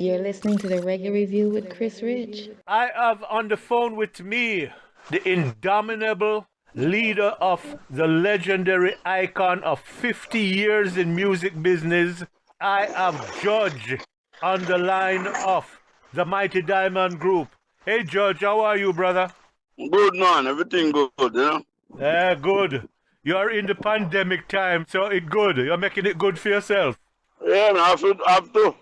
You're listening to the Reggae Review with Chris Rich. I have on the phone with me the indomitable leader of the legendary icon of 50 years in music business. I have Judge on the line of the Mighty Diamond Group. Hey Judge, how are you, brother? Good, man. Everything good, you know? Yeah, good. You're in the pandemic time, so it's good. You're making it good for yourself. Yeah, man, I have to.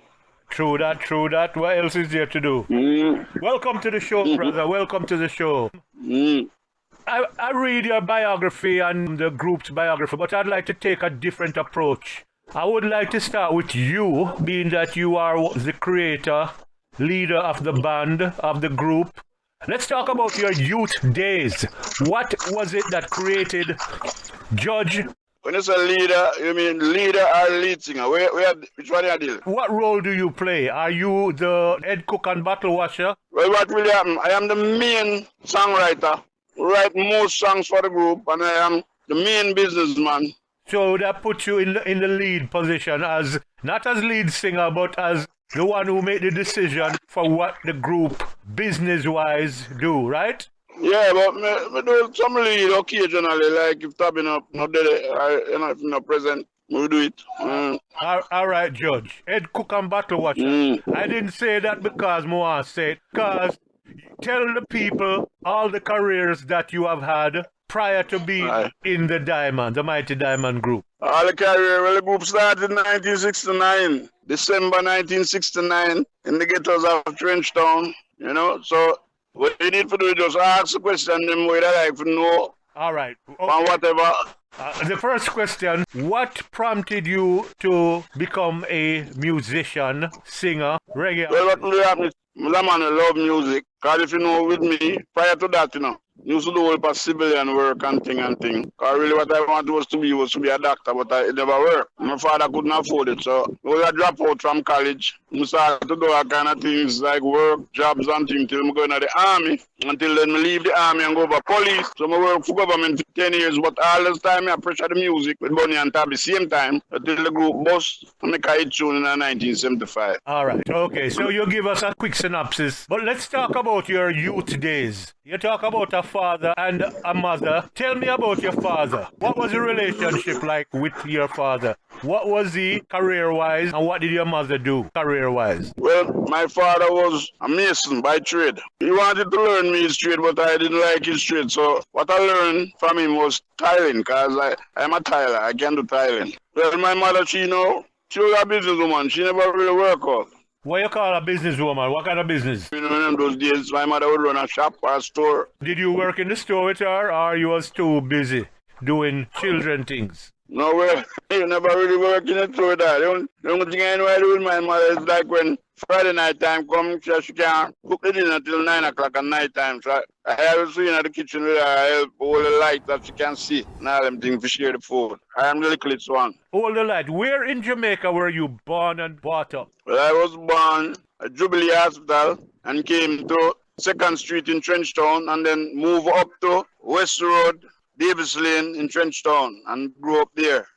True that. What else is there to do? Welcome to the show, brother. Welcome to the show. I read your biography and the group's biography, but I'd like to take a different approach. I would like to start with you, being that you are the creator, leader of the band, of the group. Let's talk about your youth days. What was it that created Judge? When you say leader, you mean leader or lead singer? Which one you deal? What role do you play? Are you the head cook and bottle washer? Well, what really happened? I am the main songwriter. Write most songs for the group, and I am the main businessman. So that puts you in the lead position, as not as lead singer, but as the one who made the decision for what the group business-wise do, right? Yeah, but me do some lead occasionally, like if Tabby not there, if not present, we do it. All right, Judge. Head cook and bottle washer. I didn't say that because Moa said, because tell the people all the careers that you have had prior to being in the Mighty Diamond Group. All the career, well, the group started in 1969, December 1969, in the ghettos of Trenchtown, you know, so what you need to do is just ask the question, them way that I like to know. All right. Okay. And whatever. The first question, what prompted you to become a musician, singer, reggae? Well, what really happened is, that man I love music. Because if you know with me, prior to that, you know, used to do all civilian work and thing. Because really what I wanted was to be a doctor, but it never worked. My father couldn't afford it, so I was a dropout from college. I started to do all kind of things like work, jobs and things till I go into the army. Until then I leave the army and go over police. So I work for government for 10 years, but all this time I pressure the music with Bonnie and Tabby same time until the group bust and make a hit tune in 1975. All right, okay, so you give us a quick synopsis. But let's talk about your youth days. You talk about a father and a mother. Tell me about your father. What was the relationship like with your father? What was he career-wise, and what did your mother do career-wise? Well, my father was a mason by trade. He wanted to learn me his trade, but I didn't like his trade. So what I learned from him was tiling, because I'm a tiler. I can do tiling. Well, my mother, she was a businesswoman. She never really worked out. What you call a businesswoman? What kind of business? You know, in those days, my mother would run a shop or a store. Did you work in the store with her, or you was too busy doing children things? No, well, you never really work in the store with her. The only thing I know I do with my mother is like when Friday night time comes, she can't cook the dinner till 9 o'clock at night time. So I always see in the kitchen with her, I help all the light that she can see and all them things to share the food. I am the littlest one. All the light. Where in Jamaica were you born and brought up? Well, I was born at Jubilee Hospital and came to 2nd Street in Trenchtown and then moved up to West Road, Davis Lane in Trenchtown and grew up there.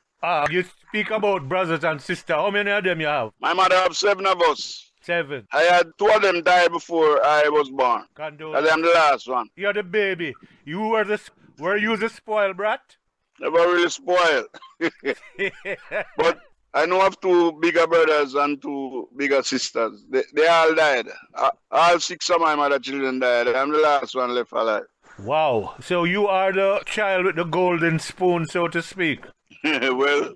You speak about brothers and sisters. How many of them you have? My mother have 7 of us. 7. I had 2 of them die before I was born. Condolence. I'm the last one. You're the baby. Were you the spoiled brat? Never really spoiled. But I know of 2 bigger brothers and 2 bigger sisters. They all died. All 6 of my mother children died. I'm the last one left alive. Wow. So you are the child with the golden spoon, so to speak. Well,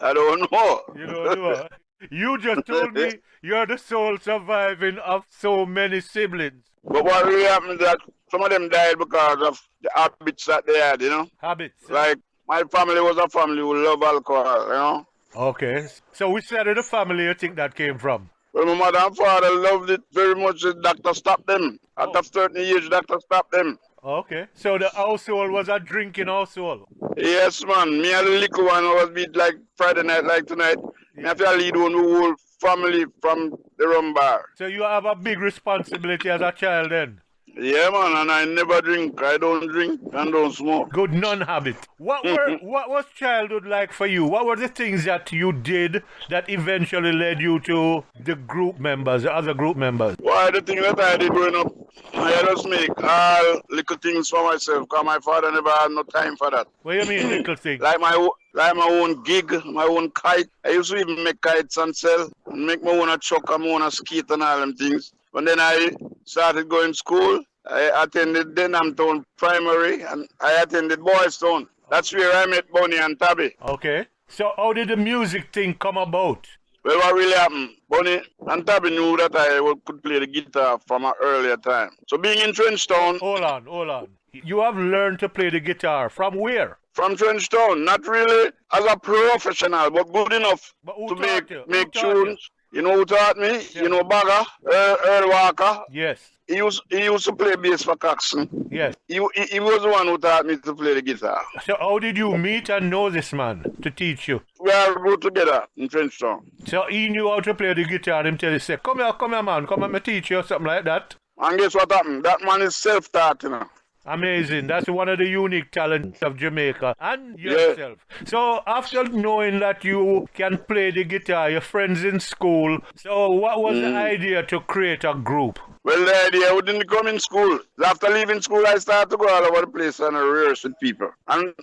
I don't know. You don't know. You just told me you're the sole surviving of so many siblings. But what really happened is that some of them died because of the habits that they had, you know? Habits. Like, my family was a family who loved alcohol, you know? Okay. So which side of the family you think that came from? Well, my mother and father loved it very much. The doctor stopped them. At a certain age, doctor stopped them. Okay. So the household was a drinking household. Yes, man. Me and the little one was beat like Friday night, like tonight. Me have to lead on the whole family from the rum bar. So you have a big responsibility as a child then? Yeah, man, and I never drink. I don't drink and don't smoke. Good non-habit. What was childhood like for you? What were the things that you did that eventually led you to the group members, the other group members? Why, the thing that I did growing up, I just make all little things for myself, because my father never had no time for that. What do you mean little things? Like my own gig, my own kite. I used to even make kites and sell, and make my own truck and my own skate and all them things. But then I started going to school. I attended Denhamtown Primary and I attended Boys Town. That's where I met Bonnie and Tabby. Okay. So how did the music thing come about? Well, what really happened? Bonnie and Tabby knew that I could play the guitar from an earlier time. So being in Trenchtown... Hold on. You have learned to play the guitar. From where? From Trenchtown. Not really as a professional, but good enough to make tunes. You know who taught me? Yeah. You know Bagger, Earl Walker? Yes. He used to play bass for Coxon. Yes. He was the one who taught me to play the guitar. So how did you meet and know this man to teach you? We all grew together in Trenchtown. So he knew how to play the guitar and him tell you, say, come here, man, come and me teach you, something like that? And guess what happened? That man is self-taught, you know. Amazing. That's one of the unique talents of Jamaica and yourself. Yeah. So after knowing that you can play the guitar, your friends in school, so what was the idea to create a group? Well, the idea we didn't come in school. After leaving school, I started to go all over the place and rehearse with people. And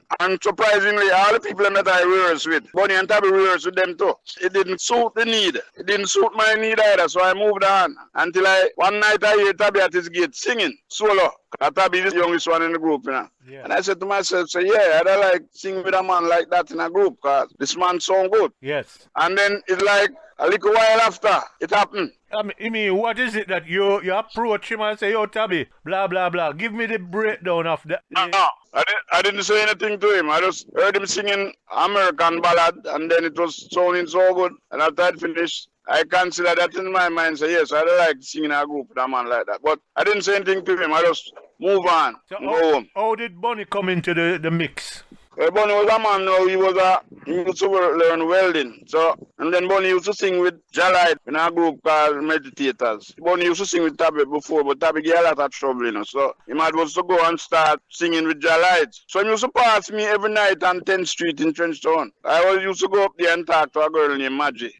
surprisingly, all the people that I rehearse with, Bonnie and Tabby rehearse with them too. It didn't suit the need. It didn't suit my need either, so I moved on. Until one night I hear Tabby at his gate singing solo. Tabby is the youngest one in the group, you know. Yeah. And I said to myself, yeah, I'd like sing with a man like that in a group, because this man sound good. Yes. And then it's like a little while after, it happened. I mean, what is it that you approach him and say, yo, Tabby, blah, blah, blah. Give me the breakdown of that. I didn't say anything to him. I just heard him singing American ballad, and then it was sounding so good. And after I finished, I considered that in my mind, say, yes, I'd like singing a group with a man like that. But I didn't say anything to him. I just move on, go home. How did Bonnie come into the mix? Bonnie was a man now, he used to learn welding. So, and then Bonnie used to sing with LLOYD in a group called Meditators. Bonnie used to sing with Tabby before, but Tabby get a lot of trouble, you know. So, he might was to go and start singing with LLOYD. So, he used to pass me every night on 10th Street in Trenchtown. I always used to go up there and talk to a girl named Maggie.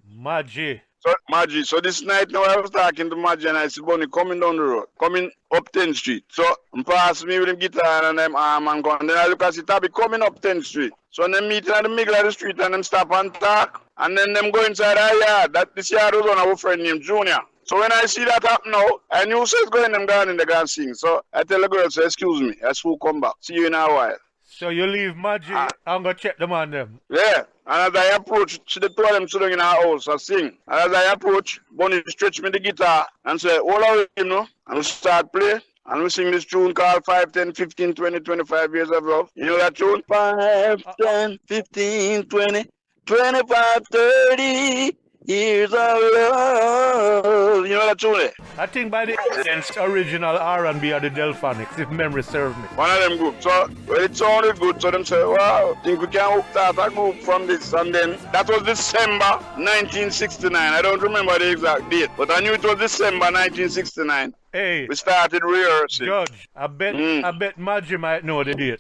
So this night now I was talking to Maggie and I said, Bonnie, coming down the road, coming up 10th Street. So he passed me with him guitar and them arm and gun. Then I look and see Tabby coming up 10th Street. So them meeting in the middle of the street and them stop and talk. And then them go inside our yard. This yard was one of our friend named Junior. So when I see that happen now, I knew so it's going them down in the gun sing. So I tell the girl, say, excuse me, I will come back. See you in a while. So you leave Maggie and go check them on them? Yeah. And as I approach, she told them sitting in our house and sing. And as I approach, Bonnie stretch me the guitar and say, hold on, you know. And we start play. And we sing this tune called 5, 10, 15, 20, 25 years of love. You know that tune? 5, 10, 15, 20, 25, 30 years of love. You know that tune? I think by the essence, original R&B are the Delphonics, if memory serves me. One of them groups. So, well, it sounded good. So them say, wow, think we can start a group from this. And then, that was December 1969. I don't remember the exact date, but I knew it was December 1969. Hey, we started rehearsing. Judge, I bet Maggie might know the date.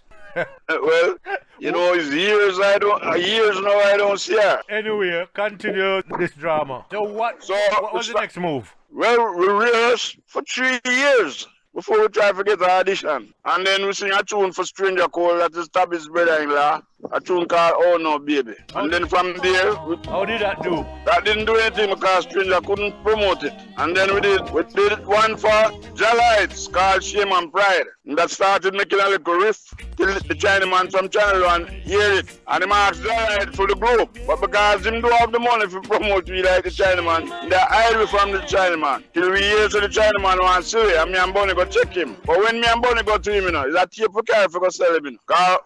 Well, you know, it's years now I don't see her. Anyway, continue this drama. So what was the next move? Well, we rehearsed for 3 years before we try to get the audition. And then we sing a tune for Stranger Cole, that is Tabby's brother-in-law, a tune called Oh No Baby. And then from there... How did that do? That didn't do anything because Stranger couldn't promote it. And then we did one for LLOYD called Shame and Pride. And that started making a little riff till the Chinaman from Channel 1 hear it. And he asked LLOYD for the group. But because him don't have the money to promote we like the Chinaman, they hide me from the Chinaman. Till we hear so the Chinaman wants to see and me and Bonnie go check him. But when me and Bonnie go to him, you know, it's a tape we carry for go sell him, you know.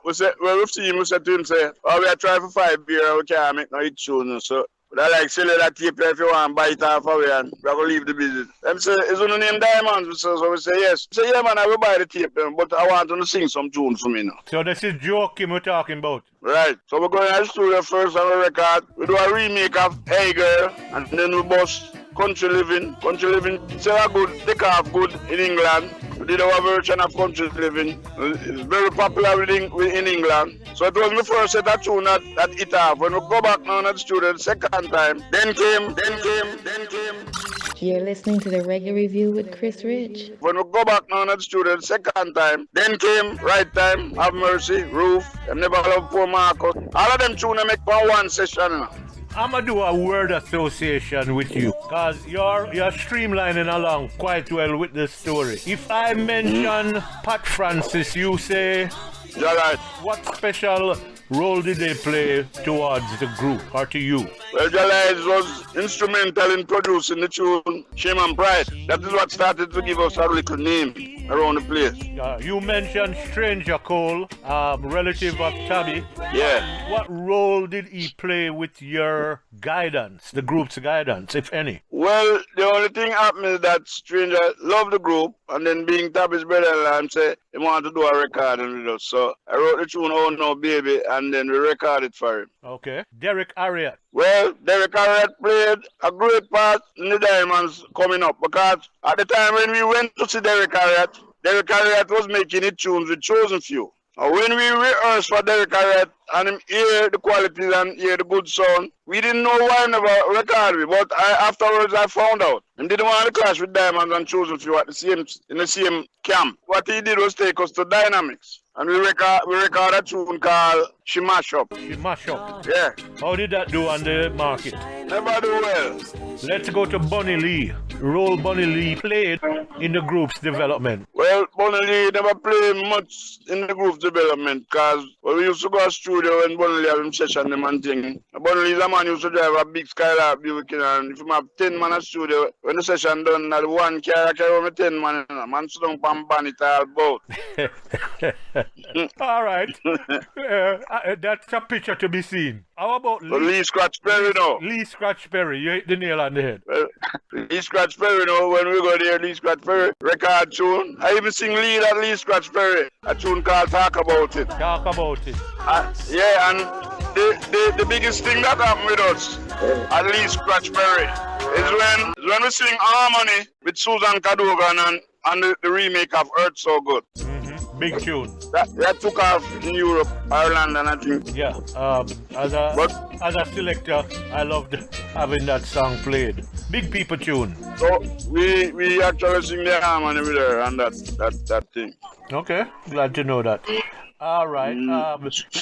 Because we see him, we said to to him say, oh, we are trying for 5 years, we can't make no hit tune. So but I like sell that tape if you want to buy it off away and we're going to leave the business. Them say, is your name Diamonds? So we say, yes. We say, yeah, man, I will buy the tape, but I want them to sing some tunes for me now. So this is Joachim we're talking about? Right. So we're going to the studio first on the record. We do a remake of Hey Girl, and then we bust Country Living. Country Living, say good, take off good in England. We did our version of Country Living. It's very popular in England. So it was the first set of tune that hit off. When we go back now to the studio the second time, then came. You're listening to the Reggae Review with Chris Rich. When we go back now to the studio the second time, then came Right Time, Have Mercy, Roof, and Never Love Poor Marcus. All of them tunes make one session. You know. I'm going to do a word association with you because you're streamlining along quite well with the story. If I mention Pat Francis, you say, you're right. What special role did they play towards the group or to you? Well, Jalais was instrumental in producing the tune Shame and Pride. That is what started to give us a little name around the place. You mentioned Stranger Cole, relative of Tabby. Yeah. What role did he play with your guidance, the group's guidance, if any? Well, the only thing happened is that Stranger loved the group, and then being Tabby's brother-in-law, say he wanted to do a recording with us. So I wrote the tune Oh No Baby, and then we recorded for him. Okay. Derek Ariat. Well, Derek Ariat played a great part in the Diamonds coming up, because at the time when we went to see Derek Ariat was making his tunes with Chosen Few. And when we rehearsed for Derek Ariat and him hear the qualities and hear the good sound, we didn't know why he never recorded it, but afterwards I found out. He didn't want to clash with Diamonds and Chosen Few in the same camp. What he did was take us to Dynamics. And we record a tune called She Mash Up. She Mash Up? Yeah. How did that do on the market? Never do well. Let's go to Bunny Lee. Role Bunny Lee played in the group's development. Well, Bunny Lee never played much in the group's development because we used to go to studio when Bunny Lee have him session them and thing. Bunny Lee is a man who used to drive a big Skylark Buick, and if you have 10 man at studio, when the session done, that one car carry over 10 man, man sit down and ban it all about. All right. That's a picture to be seen. How about Lee Scratch Perry now? Lee Scratch Perry, you hit the nail on the head. Well, Lee Scratch Perry now, when we go there, Lee Scratch Perry, record tune. I even sing lead at Lee Scratch Perry, a tune called Talk About It. Talk About It. Yeah, and the biggest thing that happened with us at Lee Scratch Perry is when we sing Harmony with Susan Cadogan and the remake of Earth So Good. Big tune. That took off in Europe, Ireland, and I think. Yeah. As a selector, I loved having that song played. Big people tune. So we actually sing the harmony with her and that thing. Okay, glad to know that. All right.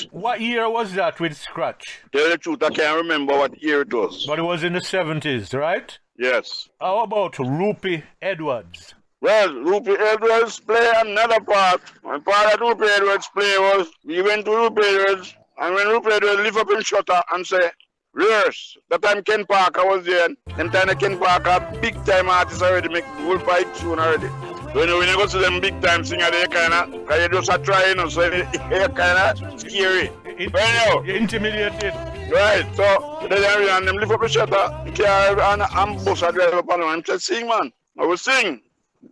What year was that with Scratch? Tell the truth, I can't remember what year it was. But it was in the 70s, right? Yes. How about Rupi Edwards? Well, Rupi Edwards play another part. One part that Rupi Edwards play was, we went to Rupi Edwards, and when Rupi Edwards lift up in shutter and say, rehearse. That time Ken Parker was there. Them time Ken Parker, big time artist already, make full fight tune already. So when you go to them big time singer, they because you just try, so they're kind of scary. Intimidated. Right, so they them lift up the shutter, the car and ambush a drive up on them. I'm just sing, man. I will sing.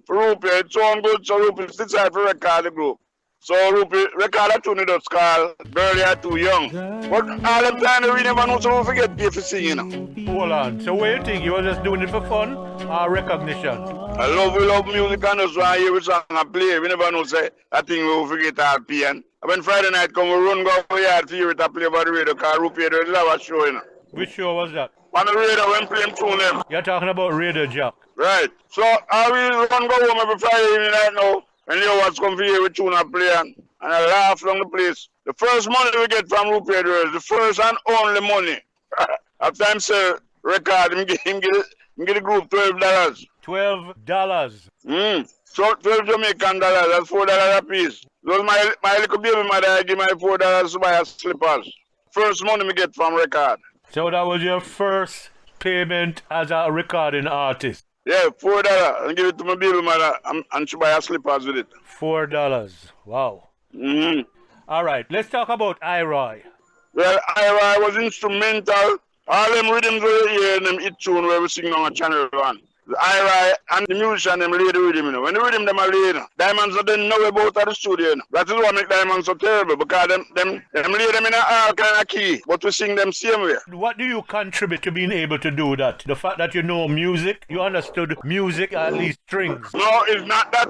For Rupi, it's so good, so Rupi decide to record the group. So Rupi record a tune that's called Girl You're Too Young. But all the time we never know, so we forget if you sing, you know. Hold on, so what do you think? You were just doing it for fun or recognition? We love music and just want to hear which song I play. We never know, say, that thing we will forget our piano. When Friday night come, we run go for yard to hear it play by the radio, because Rupi does have a show, you know. Which show was that? On the radio, when play him tune them. You're talking about Radio Jack. Right. So I will run go home every Friday evening right now, and you was come for here with tune and play, and I laugh along the place. The first money we get from Rupi Edwards, the first and only money. After I'm say record, him get the group $12. $12. So 12 Jamaican dollars, that's $4 a piece. Those my little baby mother, I give my $4 to buy her slippers. First money we get from record. So that was your first payment as a recording artist? Yeah, $4. And give it to my baby mother and she buy her slippers with it. $4. Wow. All right, let's talk about Iroy. Well, I was instrumental. All them rhythms were here and them hit tune where we sing on a channel one. The IRI and the musician them lay the rhythm, you know. When the rhythm them are lay, you know, Diamonds don't know about at the studio, you know. That is what make Diamonds so terrible, because them lay them in all kind of key, but we sing them same way. What do you contribute to being able to do that? The fact that you know music, you understood music, at least strings. No, it's not that.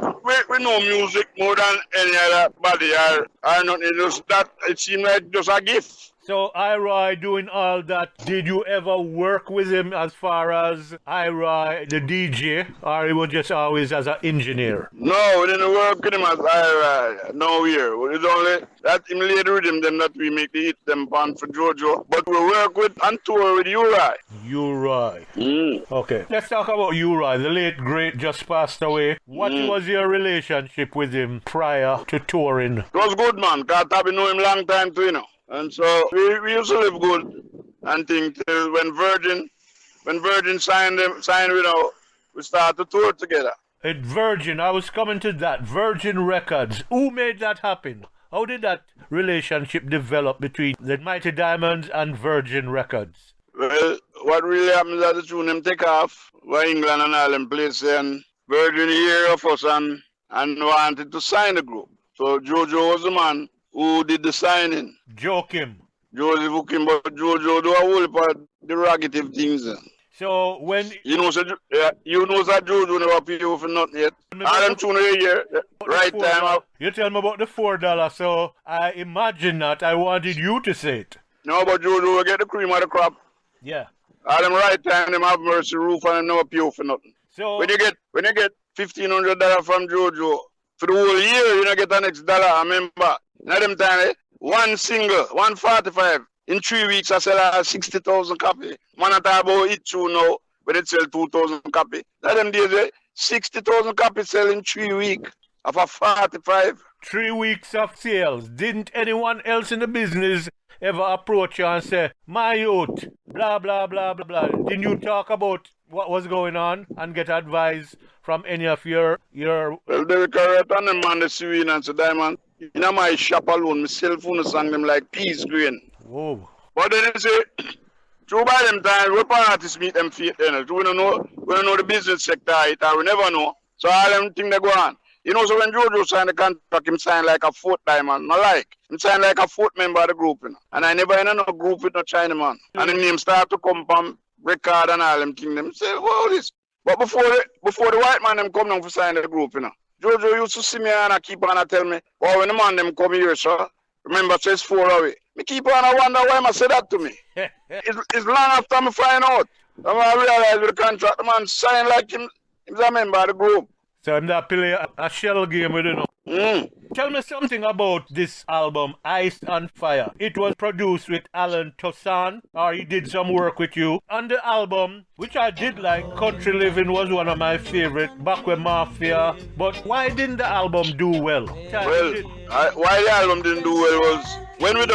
We know music more than any other body or nothing. It's just that it seems like just a gift. So Iroy doing all that, did you ever work with him as far as Iroy, the DJ, or he was just always as an engineer? No, we didn't work with him as Iroy. No year. It's only that him laid the rhythm them that we make the hit them on for Jojo. But we work with and tour with Uri. Uri. Okay. Let's talk about Uri. The late great just passed away. What was your relationship with him prior to touring? It was good, man, because I've been knowing him long time too, you know. And so we used to live good and think till when Virgin signed with us, we started to tour together. At Virgin, I was coming to that. Virgin Records. Who made that happen? How did that relationship develop between the Mighty Diamonds and Virgin Records? Well, what really happened is that the tune them take off by England and all them places, and Virgin hear of us and wanted to sign the group. So Jojo was the man who did the signing. Joachim. Joseph Hooking, but Jojo do a whole part derogative things. So when you know that Jojo never pay you for nothing yet. All them tune a year, right time up. You tell me about the $4, so I imagine that I wanted you to say it. No, but Jojo will get the cream of the crop. Yeah. All them right time, them have mercy roof and them never pay you for nothing. So when you get $1,500 from Jojo for the whole year, you don't get the next dollar. I remember. Now them time, one single, 145. In 3 weeks, I sell 60,000 copies. Man, I talk about it too now, but it sell 2,000 copies. Now them days, 60,000 copies sell in 3 weeks of a 45. 3 weeks of sales. Didn't anyone else in the business ever approach you and say, my youth, blah, blah, blah, blah, blah? Didn't you talk about what was going on and get advice from any of your... Well, they were correct on them man, the Serene and the Diamond. In my shop alone, my cell phone sang them like peas green. Whoa. But then they say, through by them time, we artists meet them feet, we don't know the business sector, we never know. So all them things they go on. You know, so when Jojo signed the contract, him signed like a fourth diamond. I like. Him signed like a fourth member of the group, you know. And I never in no group with no Chinaman. And the name start to come from record and all them things. Them say, well, this. But before the white man them come down to sign the group, you know. Jojo used to see me and I keep on and tell me, oh, when the man them come here, sir, remember, so it's 4 away. Me keep on and wonder why I say that to me. It's long after me find out. I realize with the contract, the man signed like he's a member of the group. So I'm not playing a shell game with you. Tell me something about this album, Ice and Fire. It was produced with Alan Toussaint, or he did some work with you. On the album, which I did like, Country Living was one of my favorite, Back with Mafia. But why didn't the album do well? Why the album didn't do well was when we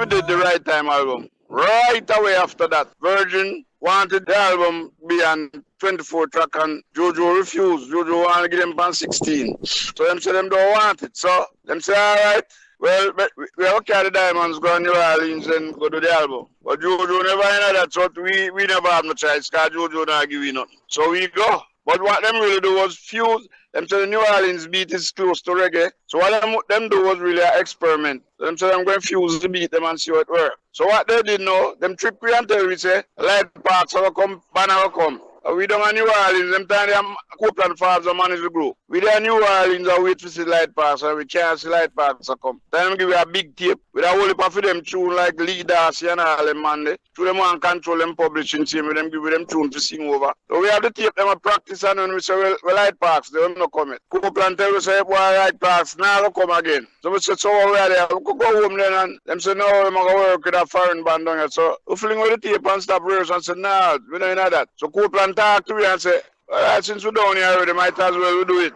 did the Right Time album. Right away after that, Virgin wanted the album be on 24 track and Jojo refused. Jojo wanted to give them on 16. So them say them don't want it. So them say, all right, well, we have to carry the Diamonds, go to New Orleans and go to the album. But Jojo never in that, so we never have no choice because Jojo not give you nothing. So we go. But what them really do was fuse. Them say the New Orleans beat is close to reggae. So what them do was really an experiment. So them say them going to fuse the beat them and see what works. So what they did know, them trip we and tell we say, Light Parks will come, Banner will come. We don't have New Orleans, them time they have Copeland Farms and manage the group. We don't New Orleans and wait to see Light Parks and we can't see Light Parks come. Then them give you a big tape with a whole heap of them tune like Lee Darcy and all them man there. So them want control them publishing team with them give them tune to sing over. So we have the tape them a practice and when we say well Light Parks, they don't know come it. Copeland tell we say boy Light Parks now come again. So we say so we are there. We could go home then and them say no, we're going to work with a foreign band down here. So we fling with the tape and stop rehearsal and say no, we don't know that. So Copeland talk to me and say, all right, since we're down here already, might as well we do it.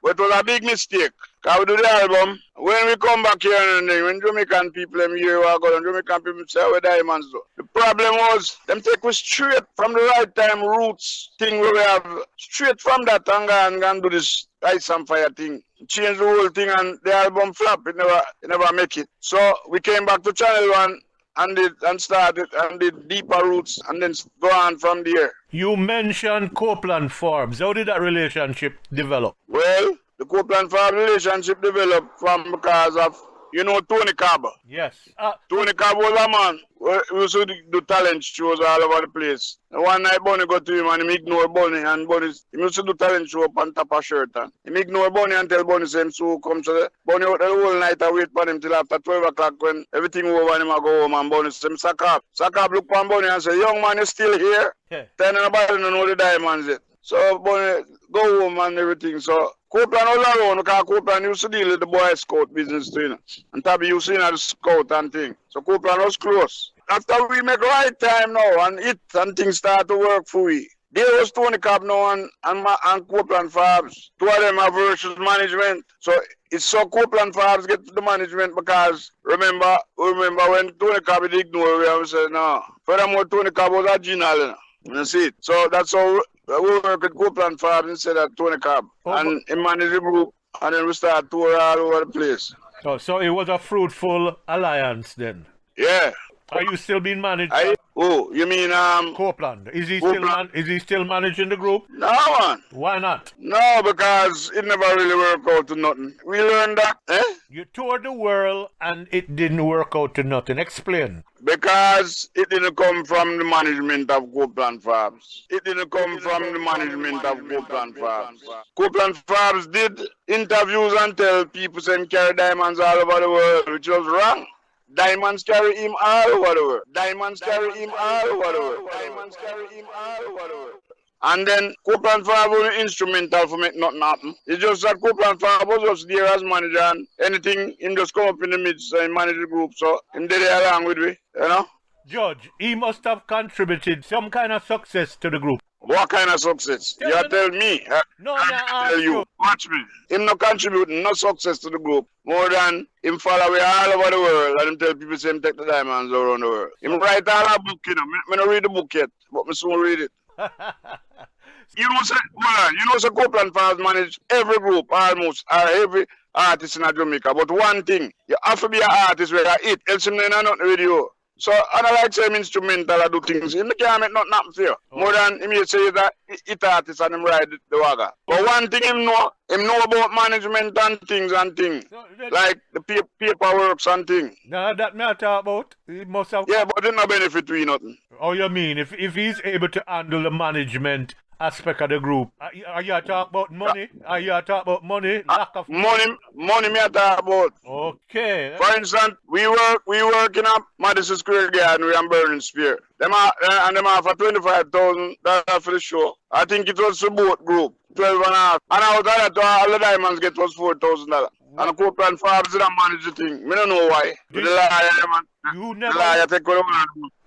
But it was a big mistake. Because we do the album, when we come back here and when Jamaican people them here are going, Jamaican people say we're diamonds though. The problem was them take us straight from the right time roots thing where we have straight from that and go and do this Ice and Fire thing. Change the whole thing and the album flop. It never make it. So we came back to Channel One and started and did deeper roots and then go on from there. You mentioned Copeland Forbes. How did that relationship develop? Well, the Copeland Forbes relationship developed from because of, Tony Cobb. Yes. Tony Cobb was a man. We used to do talent shows all over the place. And one night Bunny got to him and he ignored Bunny and Bunny, he used to do talent show up on top of shirt. And he ignored Bunny and tell Bunny same so come to Bunny out the whole night and wait for him till after 12 o'clock when everything over and him a go home and Bunny say, Sack up. Sack up look for Bunny and say, young man, you still here? Yeah. Then nobody don't know the diamonds yet. So Bunny go home and everything. So Copeland was alone because Copeland used to deal with the Boy Scout business too, and Tabby used to the scout and thing. So Copeland was close. After we make right time now and things start to work for we. There was Tony Cobb now and Copeland Forbes. Two of them have versus management. So it's so Copeland Forbes get to the management because remember when Tony Cobb did ignore we and said no. Furthermore, Tony Cobb was original. You see it. So that's how we work with Copeland Forbes instead of Tony Cobb. And he managed the group and then we start tour all over the place. Oh, so it was a fruitful alliance then? Yeah. Are you still being managed? You mean Copeland? Is he Copeland? Is he still managing the group? No, man. Why not? No, because it never really worked out to nothing. We learned that, You toured the world and it didn't work out to nothing. Explain. Because it didn't come from the management of Copeland Forbes. It didn't come from the management of Copeland Forbes. Copeland Forbes did interviews and tell people saying carry diamonds all over the world, which was wrong. Diamonds carry him all over the world. Diamonds carry him all over the world. Diamonds carry him all over the world. And then Copeland Forbes was instrumental for make nothing happen. It's just that Copeland Forbes was just there as manager and anything, him just come up in the midst and manage the group. So him did it along with me, Judge, he must have contributed some kind of success to the group. What kind of success? You tell me. No, I tell you. Watch me. Him not contributing no success to the group more than him follow away all over the world and him tell people say him take the diamonds around the world. Him write all a book, I don't read the book yet, but I soon read it. So Copeland Forbes manage every group almost, or every artist in Jamaica. But one thing, you have to be an artist where you eat, else him not nothing with you. So I don't like say him instrumental or do things. Him can't make nothing happen for you. More than him say that it artist and him ride the wagon. But one thing him know about management and things. Like the paperwork and things. No, that me I talk about. He must have. Yeah, but it no benefit to you nothing. Oh, you mean if he's able to handle the management aspect of the group, are you talking about money? Are you talking about money? Lack of money me I talk about. Okay. For instance, we work in a Madison Square Garden we are Burning Spear. Them are for $25,000 for the show. I think it was the boat group, 12 and a half. And out of that, all the diamonds get was $4,000. And Copeland Forbes didn't manage the thing. I don't know why. The liar, man. The liar take what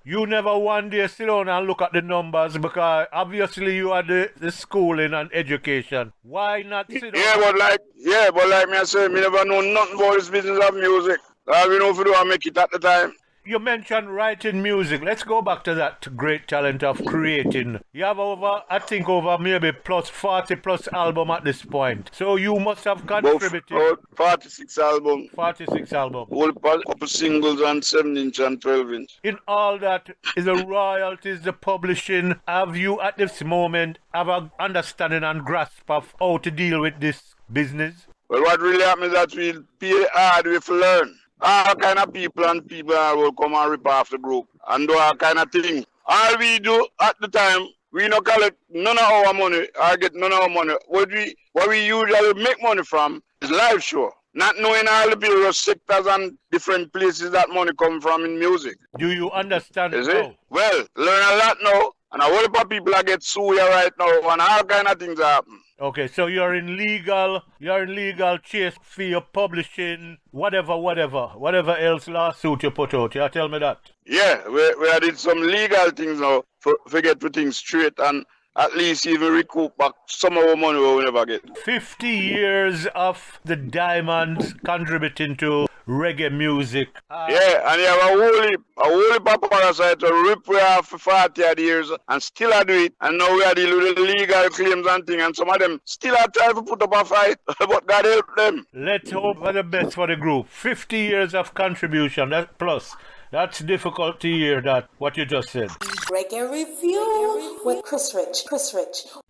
you never one day sit down and look at the numbers because obviously you had the schooling and education. Why not sit down? But like me I say, me never know nothing about this business of music. All we know if we do I make it at the time. You mentioned writing music. Let's go back to that great talent of creating. You have over maybe 40 plus album at this point. So you must have contributed. About 46 albums. 46 albums. Whole couple singles and 7-inch and 12-inch. In all that is the royalties, the publishing. Have you at this moment have an understanding and grasp of how to deal with this business? Well, what really happens is that we pay hard, we have to learn. All kind of people will come and rip off the group and do all kind of things. All we do at the time, we don't collect none of our money or get none of our money. What we usually make money from is live show. Not knowing all the various sectors and different places that money come from in music. Do you understand it now? Well, learn a lot now. And a whole lot of people are get sued here right now and all kind of things happen. Okay, so you're in legal chase for your publishing, whatever else lawsuit you put out. You tell me that? Yeah, we did some legal things now for get the things straight and at least even recoup back some of our money we never get. 50 years of the Diamonds contributing to reggae music. Yeah, and you have a whole paparazzi to rip we off for 40 odd years and still I do it. And now we are dealing with the legal claims and things, and some of them still are trying to put up a fight, but God help them. Let's hope for the best for the group. 50 years of contribution, that plus. That's difficult to hear that, what you just said. Reggae Review with Chris Rich.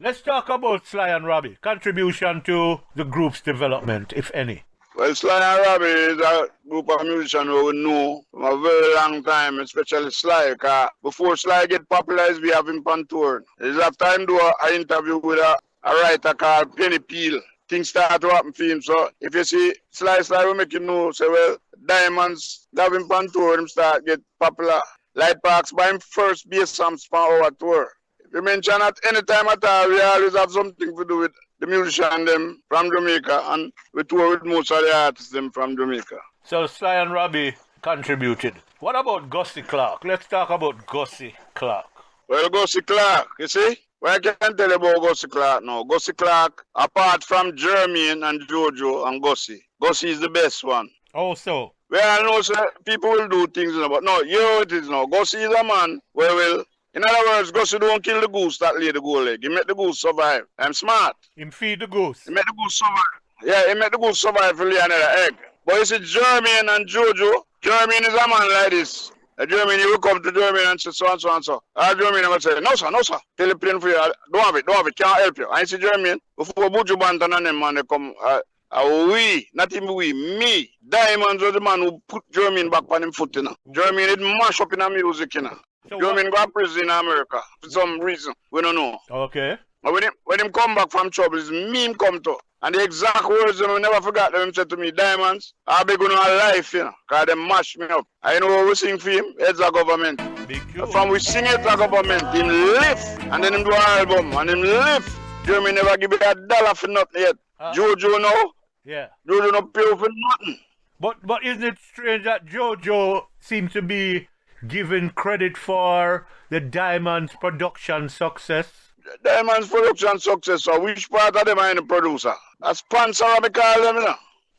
Let's talk about Sly and Robbie. Contribution to the group's development, if any. Well, Sly and Robbie is a group of musicians who we know from a very long time, especially Sly, because before Sly get popularized, we have him on tour. There's a time do an interview with a writer called Penny Peel. Things start to happen for him, so if you see Sly will make you know, say, well, Diamonds, have him on tour, him start get popular. Light Parks by him first base on our tour. If you mention at any time at all, we always have something to do with the musician them from Jamaica, and we tour with most of the artists them from Jamaica. So Sly and Robbie contributed. What about Gussie Clark? Let's talk about Gussie Clark. Well, Gussie Clark, you see? Well, I can tell you about Gussie Clark now. Gussie Clark, apart from Jermaine and Jojo and Gussie is the best one. Oh, so? Well, I know sir, people will do things, but no, you know it is now. Gussie is a man where will, in other words, Gussie don't kill the goose that lay the gold egg. He make the goose survive. I'm smart. Him feed the goose. He make the goose survive. Yeah, he make the goose survive to lay another egg. But you see, Jermaine and Jojo, Jermaine is a man like this. Jermaine, you will come to Jermaine and say so and so and so. Jermaine will say, no sir. Tell the plane for you. Don't have it, can't help you. And you see Jermaine, before Buju Banton and them man, they come, we, not even we, me, Diamonds was the man who put Jermaine back on him foot, you know. Jermaine did mash up in the music, you know. So Jermaine got prison in America for some reason, we don't know. Okay. But when him come back from trouble, it's me him come to. And the exact words, I never forgot them, him said to me, Diamonds, I'll be going on life, you know, because they mash me up. I know what we sing for him, heads of government. From we sing heads of government, him lift, and then him do an album, and him lift. Jeremy never give me $1 for nothing yet. Jojo now, yeah. Jojo no pay for nothing. But isn't it strange that Jojo seems to be given credit for the Diamonds production success? Diamonds production success, so which part of them are in the producer? A sponsor, I call them, you know.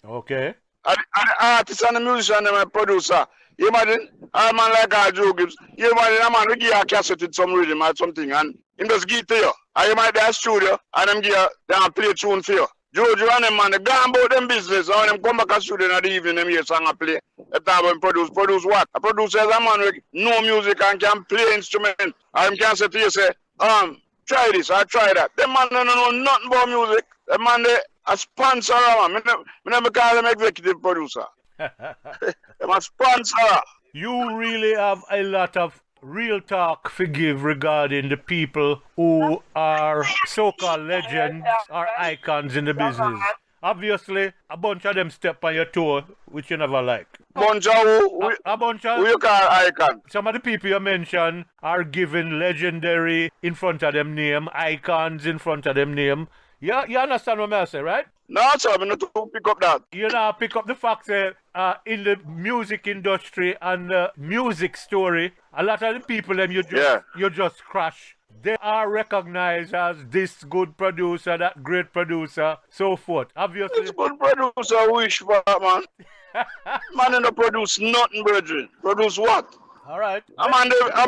Okay. And the artist and the musician, them are producer. You imagine a man like Joe Gibbs, you imagine a man who give a cassette with some rhythm or something, and he just give it to you. And you might be a studio, and them give them play a tune for you. Jojo and them man, they go about them business, and when them come back to studio in the evening, them hear song and play. They talk about produce. Produce what? A producer is a man with no music and can play instrument. And him can say to you, say, try this or try that. Them man don't know nothing about music. Them man they a sponsor, man. Me never call them executive producer. Them a sponsor. You really have a lot of real talk to give regarding the people who are so-called legends or icons in the business. Obviously, a bunch of them step on your toe, which you never like. Bunch of who? A bunch of... Who you call icon? Some of the people you mentioned are given legendary in front of them name, icons in front of them name. You understand what I say, right? No, sir, I'm not to pick up that. You know, pick up the fact that in the music industry and the music story, a lot of the people them you just crush. They are recognized as this good producer, that great producer, so forth. Obviously, this good producer wish for man. Man don't produce nothing, brethren. Produce what? All right. I'm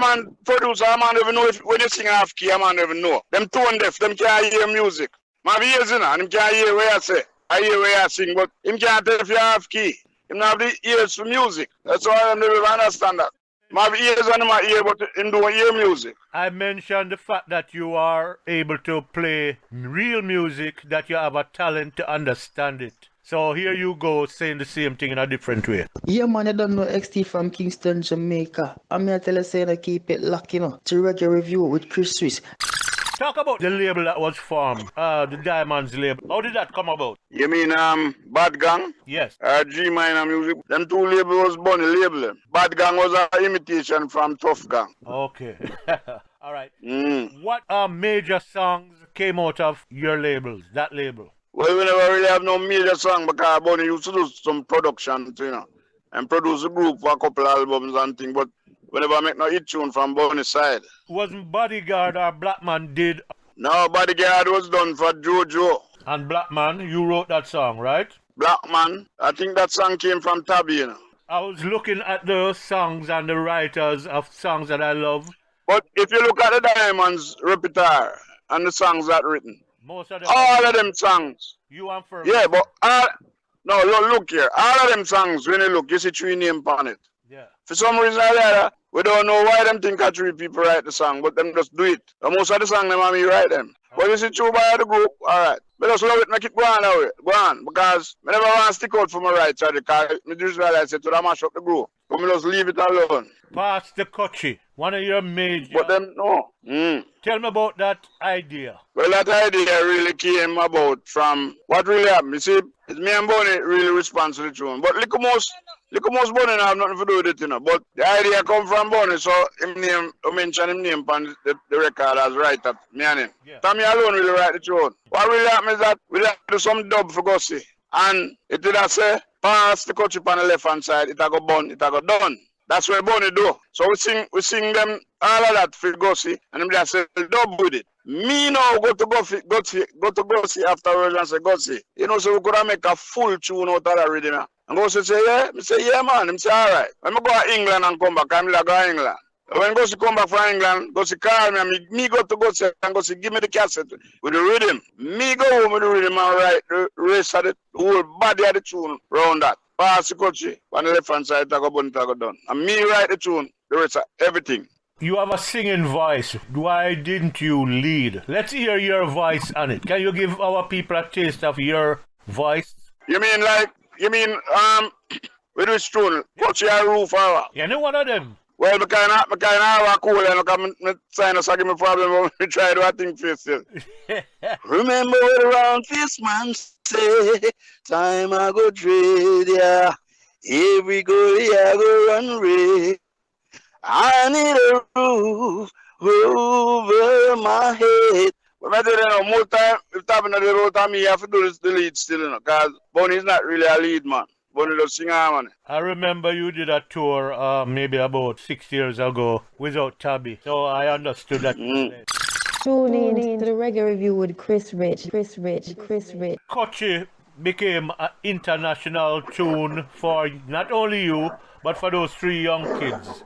on producer. I'm on even know if when you sing half key. I'm on even know. Them tone deaf. Them can't hear music. My ears in and him can't hear where I say. I hear where I sing, but him can't tell if you half key. Him not have the ears for music. That's why I never understand that. My ears and my ear, but him don't hear music. I mentioned the fact that you are able to play real music, that you have a talent to understand it. So here you go, saying the same thing in a different way. Yeah, man, I don't know XT from Kingston, Jamaica. I'm here to tell you, saying I keep it locked, you know, to Reggae Review with Chris Rich. Talk about the label that was formed, the Diamonds label. How did that come about? You mean Bad Gang? Yes. G Minor Music. Them two labels was Bunny label them. Bad Gang was an imitation from Tough Gang. Okay. All right. What major songs came out of your labels, that label? Well, we never really have no major song because Bunny used to do some production, you know, and produce a group for a couple albums and things, but we never make no hit tune from Bunny's side. Wasn't Bodyguard or Blackman did No, Bodyguard was done for Jojo. And Black Man, you wrote that song, right? Black Man, I think that song came from Tabby, you know. I was looking at the songs and the writers of songs that I love. But if you look at the Diamonds repertoire and the songs that written, Most of them. all of them songs. You and Ferguson. Yeah, but no, look here. All of them songs, when you look, you see three names on it. Yeah. For some reason or the other, we don't know why them think three people write the song, but them just do it. And most of the song them and me write them. But you see two by the group, alright. But just love it, make it go on that way. Go on. Because I never want to stick out for my right side because I usually I say to the mash up the group. But me just leave it alone. Pass the Kochi, one of your major. But them no. Tell me about that idea. Well, that idea really came about from what really happened. You see, it's me and Bonnie really respond to the tune. But Little Mouse Bonnie have nothing to do with it, you know. But the idea come from Bonnie, so him name, I mention him name on the record as writer, me and him. Yeah. Tommy alone really write the tune. What really happened is that we have to do some dub for Gussie. And it did I say, pass the country on the left hand side, it a go bun, it a go done. That's what Bonnie do. So we sing them all of that for Gussie, and them just say dub with it. Me now go to Gussie afterwards and say, Gussie, you know, so we could have make a full tune out of that rhythm. And Gussie say, yeah? I say, yeah, man. I say, all right. When I go to England and come back, I'm like, go to England. When Gussie come back from England, Gussie call me and me go to Gussie and Gussie give me the cassette with the rhythm. Me go home with the rhythm and write the rest of the whole body of the tune around that. Pass the country on the left hand side, I go bun, I go done. And me write the tune, the rest of everything. You have a singing voice. Why didn't you lead? Let's hear your voice on it. Can you give our people a taste of your voice? You mean with this tune, touch your roof or what? You know one of them. Well, I kind of have a cool and I sign us give me problem when we try to do a thing for still. Remember what around this man say, time I go trade, yeah. Every goalie I go run race. I need a roof over my head. But I tell you now, more time, if tapping at the road time, me have to do the lead still, you know, because Bonnie is not really a lead man. Bonnie does sing man. I remember you did a tour maybe about 6 years ago without Tabby, so I understood that. Tune in to the Reggae Review with Chris Rich. Kochi became an international tune for not only you, but for those three young kids.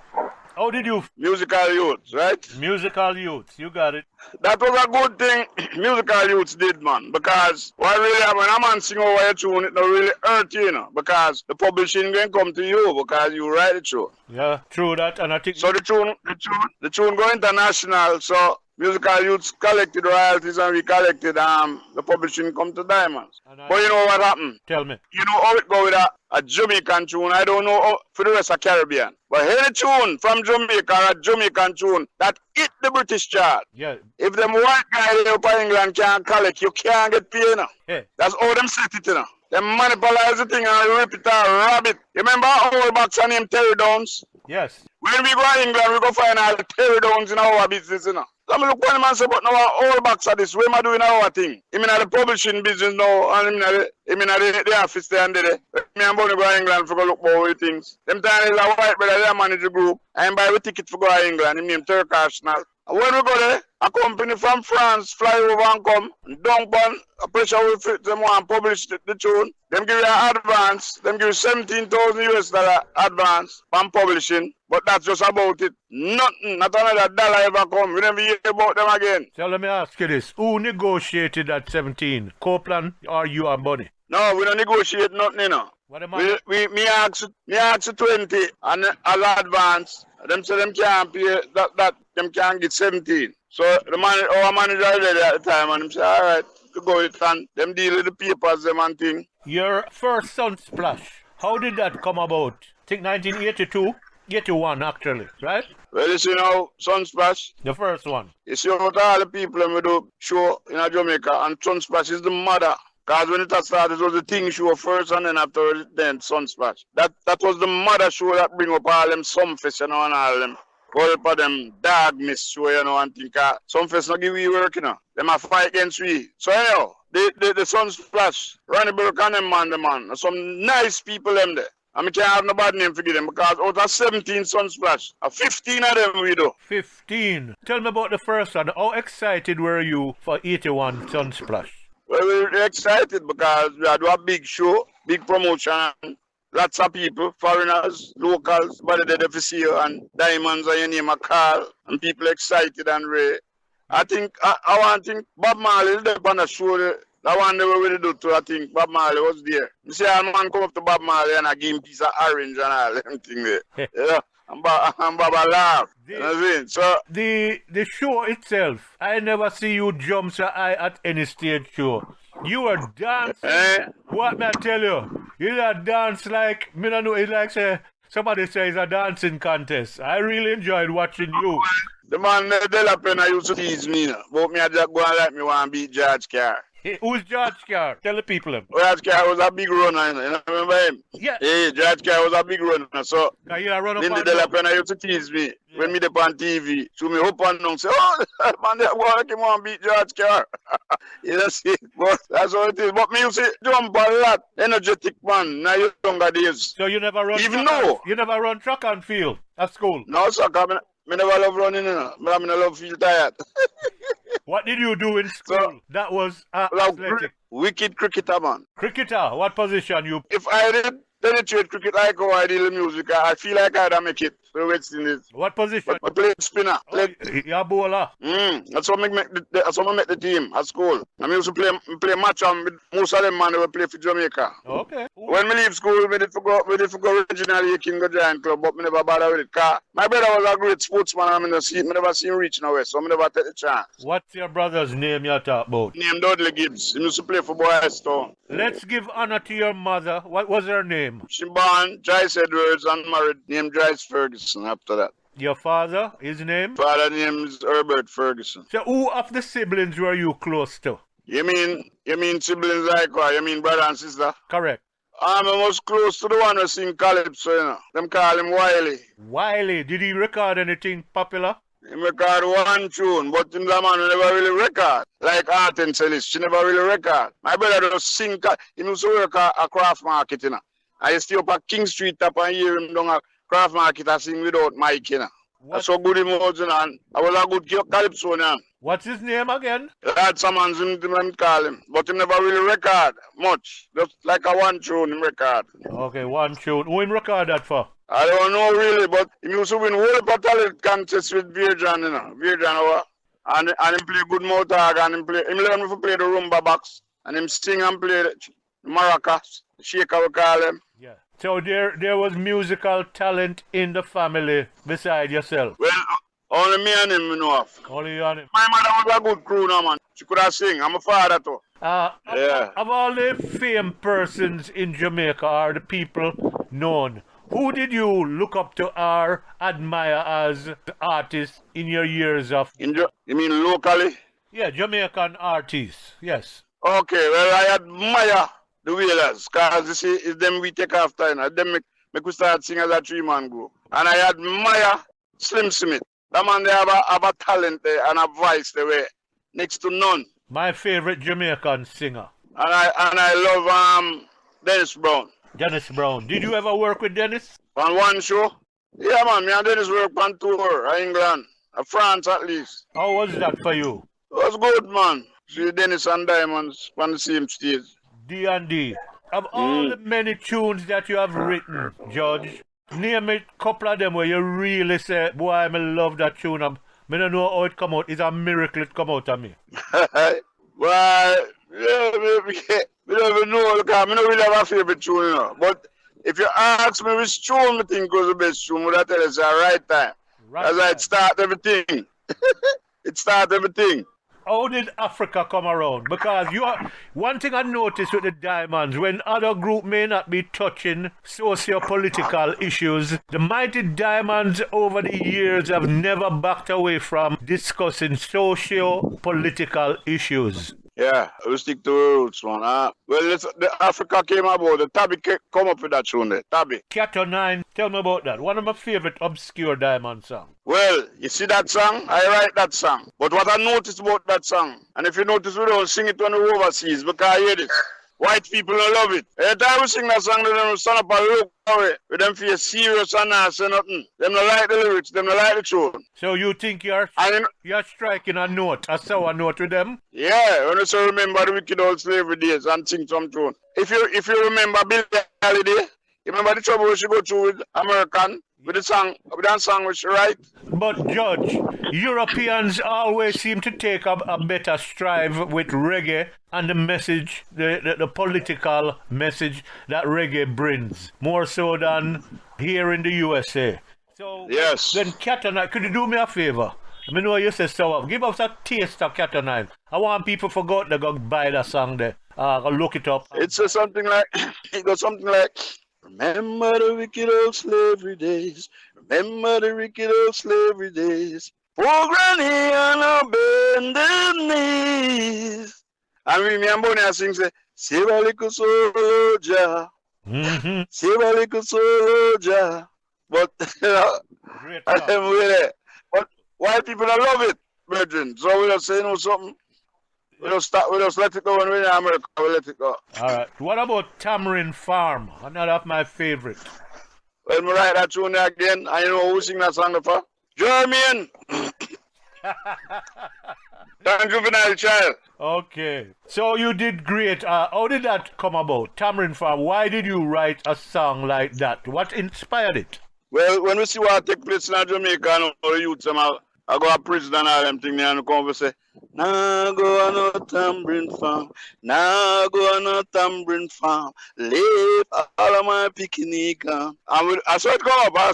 How did you... Musical youths, right? Musical youths, you got it. That was a good thing musical youths did, man. Because what really happened, when a man sing over your tune, it don't really hurt you, you know. Because the publishing going to come to you because you write the tune. Yeah, true that. And I think... So the tune go international, so... Musical youths collected royalties and we collected the publishing come to Diamonds. But you know what happened? Tell me. You know how it go with a Jamaican tune? I don't know for the rest of Caribbean. But any tune from Jamaica or a Jamaican tune that hit the British chart. Yeah. If them white guys up in England can't collect, you can't get paid, you know. Yeah. That's how them set it, you know. Them monopolize the thing and rip it and rob it. You remember our old boxer named Terry Downs? Yes. When we go to England, we go find all the Terry Downs in our business, you know. So I look one man say, but now all backs at this, where am I doing our thing? I'm in the publishing business now, and I'm in the office there and there. Me and Bonnie go to England for go look for things. Them time is a white brother, they manage the group. I buy a ticket for go to England, I'm named Turk Arsenal. And when we go there, a company from France fly over and come, and dump on a pressure we fit them and publish the tune. Them give you an advance, them give you $17,000 advance from publishing. But that's just about it. Nothing, not another dollar ever come. We never hear about them again. So let me ask you this. Who negotiated that 17? Copeland or you and Bonnie? No, we don't negotiate nothing, you know. What am I? Me ask 20 and as advance. Them say them can't pay that them can't get 17. So our manager there at the time and him say, all right, to go with and them deal with the papers, them and thing. Your first Sunsplash, how did that come about? I think 1982? 81 actually, right? Well, you see now, Sunsplash. The first one. You see what all the people we do show in Jamaica, and Sunsplash is the mother. Because when it started, it was the thing show first, and then after then Sunsplash. That was the mother show that bring up all them Sumfest, you know, and all them. All for them dog miss show, you know, and think Sumfest not give we work, you know. Them a fight against we. So anyhow, the Sunsplash, Ronnie Burke and them man, some nice people them there. And I can't have no bad name for them because out of 17 Sunsplash, 15 of them we do. 15. Tell me about the first one. How excited were you for 81 Sunsplash? Well, we're excited because we had a big show, big promotion. Lots of people, foreigners, locals, but they have to see you and diamonds and your name a call and people excited and ready. I think Bob Marley is there on the show. That one they were really do too. I think Bob Marley was there. You see a man come up to Bob Marley and I give him a piece of orange and all them thing there. Yeah. And Baba laugh. You know what I mean? So the show itself, I never see you jump so high at any stage show. You were dancing. What may I tell you? You did dance like, me don't know, it's like say, somebody says a dancing contest. I really enjoyed watching you. the man Delapen used to tease me, but me I just go and like me want to beat George Carr. Who's George Carr? Tell the people him. George Carr was a big runner, you know, remember him? Yeah. Hey, George Carr was a big runner, so Can you run up then the and Delapen used to tease me when me up on TV. So me up and down, say, oh, man, they go like him want to beat George Carr. You know, see, but that's how it is. But me used to jump a lot, energetic man, now you younger days. So you never run Even track though- you never run track and field at school. No, sir, me never love running, you know. I mean, I love feel tired. What did you do in school? So- That was Like, athletic. wicked cricketer, man. Cricketer, what position you? If I did penetrate cricket like how I did the music, I feel like I'd make it to West Indies. What position? But I played spinner. Oh, you're a bowler. That's how I make the team at school. I used to play match and most of them man they will play for Jamaica. Okay. When me leave school, we did go originally King Giant Club, but me never bother with it. Cause my brother was a great sportsman and me never see him reach nowhere, so me never take the chance. What's your brother's name you talk about? Named Dudley Gibbs. He used to play for Boys Town. Let's give honor to your mother. What was her name? She born Joyce Edwards and married named Joyce Ferguson after that. Your father, his name? Father name is Herbert Ferguson. So who of the siblings were you close to? You mean siblings like what? You mean brother and sister? Correct. I'm almost close to the one who sing Calypso, you know. Them call him Wiley. Wiley, did he record anything popular? He record one tune, but him the man who never really record. Like Art and Celis, she never really record. My brother just sing, he used to work a craft market, you know. I used to stay up at King Street up and hear him down a craft market and sing without mic, you know. That's so good he was, you know, and I was a good Calypso, you know. What's his name again? That's someone's him call him, but he never really record much. Just like a one tune him record. Okay, one tune. Who him record that for? I don't know really, but he used to win whole talent contest with Virgin, you know. Virgin, and him play good motor and him learn me to play the rumba box and him sing and play the maracas, shaker we call him. Yeah. So there was musical talent in the family beside yourself. Well, only me and him you know of. Only you and him. My mother was a good crew now, man. She could have sing. I'm a father too. Yeah. Of all the famed persons in Jamaica or the people known, who did you look up to or admire as artists in your years of... You mean locally? Yeah, Jamaican artists, yes. Okay, well, I admire the Wailers, because you see, it's them we take after, you know. Them make we start singing as a three-man group. And I admire Slim Smith. That man, they have a talent there and a voice there where next to none. My favorite Jamaican singer. And I love Dennis Brown. Dennis Brown. Did you ever work with Dennis? On one show? Yeah, man, me and Dennis work on tour, England, France at least. How was that for you? It was good, man. See Dennis and Diamonds on the same stage. D&D. Of all the many tunes that you have written, Judge, name a couple of them where you really say, boy, I love that tune. I don't know how it come out. It's a miracle it come out of me. Well, yeah, we don't even know because I don't really have a favorite tune, you know. But if you ask me which tune I think was the best tune, I tell you it's the right time. That's why it start everything. It start everything. How did Africa come around? Because one thing I noticed with the Diamonds, when other group may not be touching socio-political issues, the mighty Diamonds over the years have never backed away from discussing socio-political issues. Yeah, we stick to the roots, man. Well, the Africa came about, the Tabby come up with that tune there, Tabby. Cat O' Nine, tell me about that. One of my favorite obscure Diamond songs. Well, you see that song? I write that song. But what I noticed about that song, and if you notice, we don't sing it when we're overseas, because I hear this. white people don't love it. Every time we sing that song, they don't stand up and look away. With them feel serious and not say nothing. Them don't like the lyrics, them don't like the tune. So you think you're striking a note, a sour note with them? Yeah, when you say remember the wicked old slavery days and sing some tune. If you remember Billie Holiday, you remember the trouble she go through with American, with that song which she write? But Judge, Europeans always seem to take a better strive with reggae and the message, the political message that reggae brings, more so than here in the USA. So yes. Then Cat and I, could you do me a favor? I know you say so. Give us a taste of Cat and I. I want people forgot to go buy that song there. Go look it up. It says something like, it goes something like, remember the wicked old slavery days. Remember the wicked old slavery days. Poor granny on her bended knees. And me and Bonnie sing say, save a little soldier. Save a little soldier. But, you know, I'm with it. But white people don't love it, brethren. So we just say, you know, something. We just let it go when we're in America, we let it go. Alright. What about Tamarind Farm? Another of my favorite. When we write that tune again, I know who sing that song for. Jermaine! Thank Juvenile Child. Okay. So you did great. How did that come about? Tamarind Farm, why did you write a song like that? What inspired it? Well, when we see what take place in Jamaica and all the youths, I go to prison and all them things, and come and say, nah, go on a tamarind farm, nah, go on a tamarind farm, leave all of my picnic. And I saw it come up, I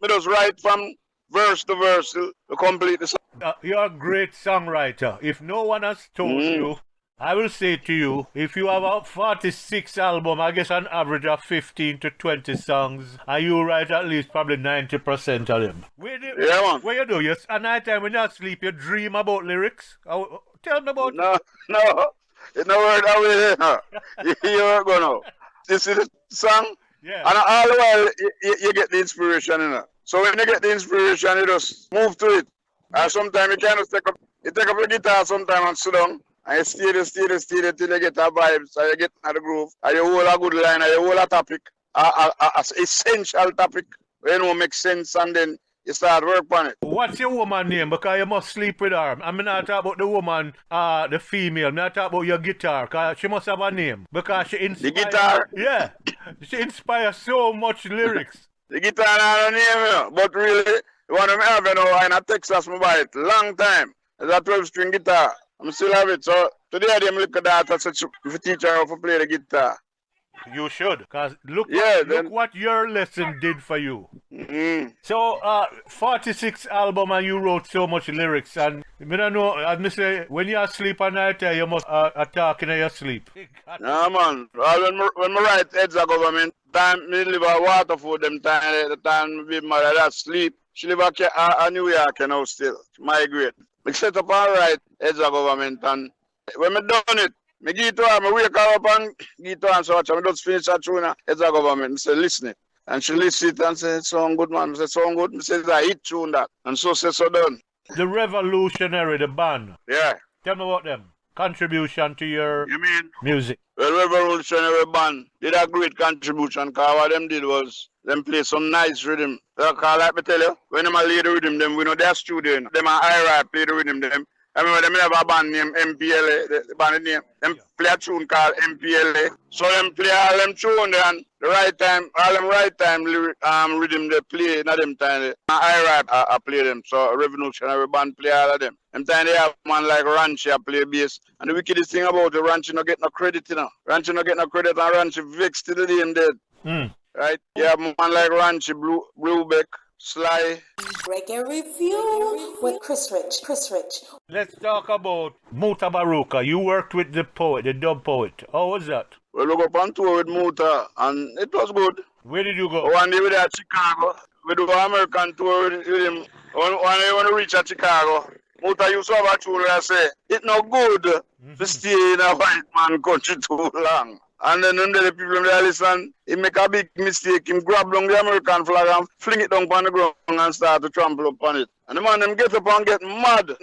just write from verse to verse to complete the song. You're a great songwriter. If no one has told you, I will say to you, if you have a 46 album, I guess an average of 15 to 20 songs, and you write at least probably 90% of them. Yeah, man. What you do? At night time when you sleep, you dream about lyrics? Tell me about No. It's no word that way. You're going to. You see the song? Yeah. And all the while, you get the inspiration, you know. So when you get the inspiration, you just move to it. And sometimes you can just take up your guitar sometimes and sit down. And you steer till you get a vibe, so you get in the groove. And you hold a good line, and you hold a topic, an essential topic, where you know makes sense, and then you start work on it. What's your woman name? Because you must sleep with her. I'm not talking about the woman, the female. I'm not talking about your guitar, because she must have a name. Because she inspires... The guitar? Yeah. She inspires so much lyrics. The guitar not a name, you know, but really, the one I have, you know, in Texas, I buy it. Long time. It's a 12-string guitar. I still have it. So today I didn't look at that. I said, if you teach her how to play the guitar. You should. Because look what your lesson did for you. So, 46 album and you wrote so much lyrics. And I don't know, as I say, when you sleep at night, you must talk in your sleep. No, man. When I write Heads of Government, time me live a Waterford, them time, the time my mother that sleep. She live a New York, you know, still. She migrate. I set up and write Heads of Government, and when I done it, I give it to her, I wake her up and give it to her and so much. I just finish her tune, Heads of Government. I say, listen it. And she listens it and says, sound good, man. I say, sound good. I say, it's a hit tune that. And so say, so done. The Revolutionary, the band. Yeah. Tell me about them. Contribution to your music. Well, Revolutionary band did a great contribution, because what them did was them play some nice rhythm. Like me tell you, when them lay the rhythm, them we know their studio, you know. Them and IRA play the rhythm, them. I remember them have a band named MPLA, the band name. Them play a tune called MPLA. So them play all them tune there, and the right time, all them right time rhythm they play, not them time. IRA I play them, so Revolutionary band play all of them. Them time they have man like Ranchi play bass. And the wickedest thing about the Ranchi not get no credit, you know. Ranchi not get no credit, and Ranchi vexed to the day him dead. Right? You have man like Ranchi, Bluebeck, Sly. Reggae Review with Chris Rich. Let's talk about Muta Baruka. You worked with the poet, the dub poet. How was that? We look up on tour with Muta, and it was good. Where did you go? One day we were at Chicago. We do an American tour with him. One day when we reach at Chicago, Muta used to have a tune where I say, it's not good to stay in a white man country too long. And then the people there listen, he make a big mistake, him grab down the American flag and fling it down on the ground and start to trample upon it. And the man them get up and get mad.